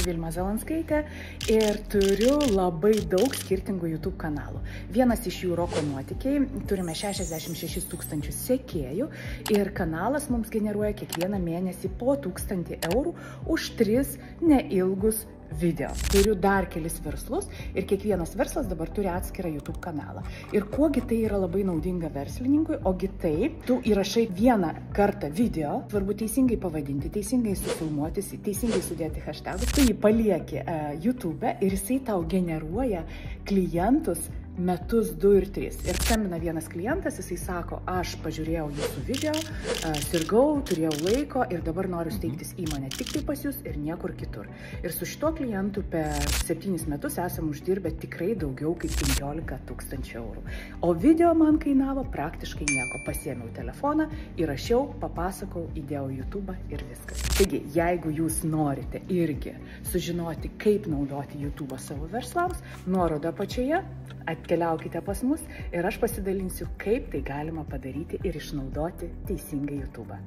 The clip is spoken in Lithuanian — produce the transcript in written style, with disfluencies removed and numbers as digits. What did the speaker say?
esu Vilma Zalanskaitė ir turiu labai daug skirtingų YouTube kanalų. Vienas iš jų Roko nuotykiai, turime 66 000 sekėjų ir kanalas mums generuoja kiekvieną mėnesį po 1000 eurų už 3 neilgus video. Turiu dar kelis verslus ir kiekvienas verslas dabar turi atskirą YouTube kanalą. Ir kuogi tai yra labai naudinga verslininkui, ogi taip, tu įrašai vieną kartą video, svarbu teisingai pavadinti, teisingai sufilmuoti, teisingai sudėti hashtagus, tu jį palieki YouTube ir jisai tau generuoja klientus metus 2 ir 3. Ir skambina vienas klientas, jisai sako, aš pažiūrėjau jūsų video, sirgau, turėjau laiko ir dabar noriu steigtis įmonę tik tai pas jūs ir niekur kitur. Ir su šito klientu per 7 metus esam uždirbę tikrai daugiau kaip 15 000 eurų. O video man kainavo praktiškai nieko. Pasiėmiau telefoną, įrašiau, papasakau, įdėjau YouTube ir viskas. Taigi, jeigu jūs norite irgi sužinoti, kaip naudoti YouTube savo verslams, nuoroda apačioje, atkeliaukite pas mus ir aš pasidalinsiu, kaip tai galima padaryti ir išnaudoti teisingai YouTube.